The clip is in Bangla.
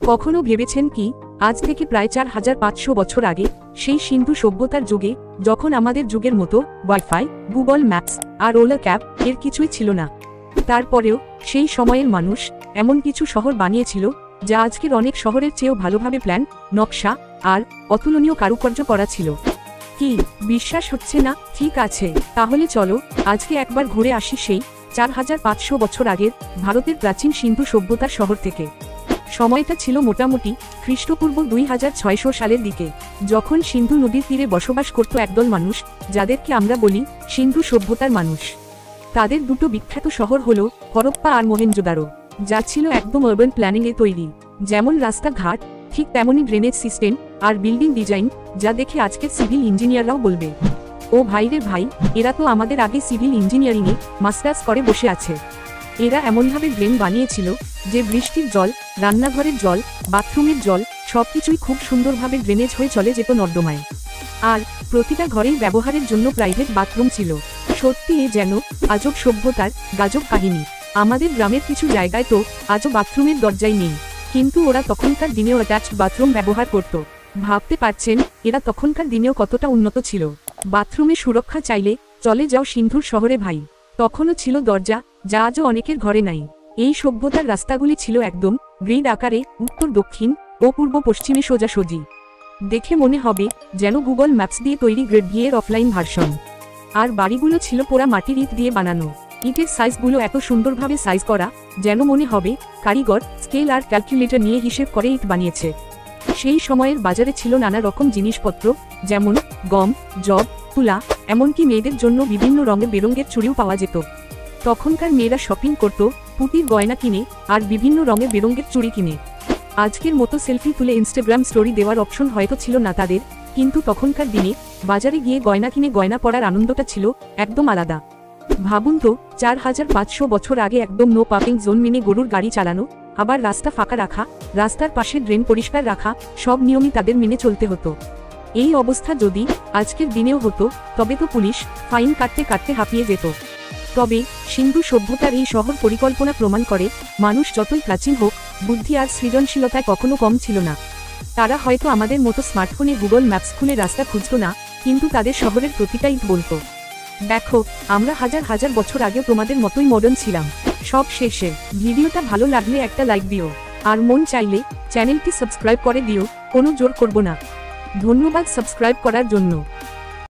কখনো ভেবেছেন কি, আজ থেকে প্রায় 4500 বছর আগে, সেই সিন্ধু সভ্যতার যুগে, যখন আমাদের যুগের মতো ওয়াইফাই, গুগল ম্যাপস আর ওলা ক্যাব এর কিছুই ছিল না, তারপরেও সেই সময়ের মানুষ এমন কিছু শহর বানিয়েছিল যা আজকের অনেক শহরের চেয়েও ভালোভাবে প্ল্যান, নকশা আর অতুলনীয় কারুকার্য করা ছিল। কি বিশ্বাস হচ্ছে না? ঠিক আছে, তাহলে চলো আজকে একবার ঘুরে আসি সেই 4500 বছর আগের ভারতের প্রাচীন সিন্ধু সভ্যতার শহর থেকে। সময়টা ছিল মোটামুটি খ্রিস্টপূর্ব 2600 সালের দিকে, যখন সিন্ধু নদীর তীরে বসবাস করত একদল মানুষ, যাদেরকে আমরা বলি সিন্ধু সভ্যতার মানুষ। তাদের দুটো বিখ্যাত শহর হলো হরপ্পা আর মোহেনজোদারো, যা ছিল একদম আরবান প্ল্যানিংয়ে তৈরি। যেমন রাস্তাঘাট, ঠিক তেমনই ড্রেনেজ সিস্টেম আর বিল্ডিং ডিজাইন, যা দেখে আজকের সিভিল ইঞ্জিনিয়াররাও বলবে, ও ভাইরে ভাই, এরা তো আমাদের আগে সিভিল ইঞ্জিনিয়ারিংয়ে মাস্টার্স করে বসে আছে। এরা এমনভাবে ড্রেন বানিয়েছিল যে বৃষ্টির জল, রান্নাঘরের জল, বাথরুমের জল সবকিছুই খুব সুন্দরভাবে ড্রেনেজ হয়ে চলে যেত নর্দমায়। আর প্রতিটা ঘরেই ব্যবহারের জন্য প্রাইভেট বাথরুম ছিল। সত্যি এ যেন আজব সভ্যতার গাজব কাহিনী। আমাদের গ্রামের কিছু জায়গায় তো আজও বাথরুমের দরজাই নেই, কিন্তু ওরা তখনকার দিনেও অ্যাটাচড বাথরুম ব্যবহার করত। ভাবতে পারছেন এরা তখনকার দিনেও কতটা উন্নত ছিল। বাথরুমে সুরক্ষা চাইলে চলে যাও সিন্ধুর শহরে ভাই, তখনও ছিল দরজা, যা আজও অনেকের ঘরে নাই। এই সভ্যতার রাস্তাগুলি ছিল একদম গ্রিড আকারে, উত্তর দক্ষিণ ও পূর্ব পশ্চিমে সোজাসুজি। দেখে মনে হবে যেন গুগল ম্যাপস দিয়ে তৈরি গ্রেড বি এর অফলাইন ভার্সন। আর বাড়িগুলো ছিল পোড়া মাটির ইট দিয়ে বানানো। ইটের সাইজগুলো এত সুন্দরভাবে সাইজ করা যেন মনে হবে কারিগর স্কেল আর ক্যালকুলেটর নিয়ে হিসেব করে ইট বানিয়েছে। সেই সময়ের বাজারে ছিল নানা রকম জিনিসপত্র, যেমন গম, জব, তুলা, এমনকি মেয়েদের জন্য বিভিন্ন রঙে বেরঙের চুড়িও পাওয়া যেত। তখনকার মেয়েরা শপিং করত পুঁতির গয়না কিনে আর বিভিন্ন রঙে বেরঙের চুড়ি কিনে। আজকের মতো সেলফি তুলে ইনস্টাগ্রাম স্টোরি দেওয়ার অপশন হয়তো ছিল না তাদের, কিন্তু তখনকার দিনে বাজারে গিয়ে গয়না কিনে গয়না পরার আনন্দটা ছিল একদম আলাদা। ভাবুন তো, 4500 বছর আগে একদম নো পার্কিং জোন মেনে গরুর গাড়ি চালানো, আবার রাস্তা ফাঁকা রাখা, রাস্তার পাশে ড্রেন পরিষ্কার রাখা, সব নিয়মই তাদের মেনে চলতে হতো। এই অবস্থা যদি আজকের দিনেও হতো, তবে তো পুলিশ ফাইন কাটতে কাটতে হাঁপিয়ে যেত। তবে সিন্ধু সভ্যতার এই শহর পরিকল্পনা প্রমাণ করে, মানুষ যতই প্রাচীন হোক, বুদ্ধি আর সৃজনশীলতায় কখনো কম ছিল না। তারা হয়তো আমাদের মতো স্মার্টফোনে গুগল ম্যাপস খুলে রাস্তা খুঁজত না, কিন্তু তাদের শহরের প্রতিটা ইট বলতো, দেখো আমরা হাজার হাজার বছর আগেও তোমাদের মতোই মডার্ন ছিলাম। সব শেষে ভিডিওটা ভালো লাগলে একটা লাইক দিও, আর মন চাইলে চ্যানেলটি সাবস্ক্রাইব করে দিও, কোনো জোর করব না। ধন্যবাদ সাবস্ক্রাইব করার জন্য।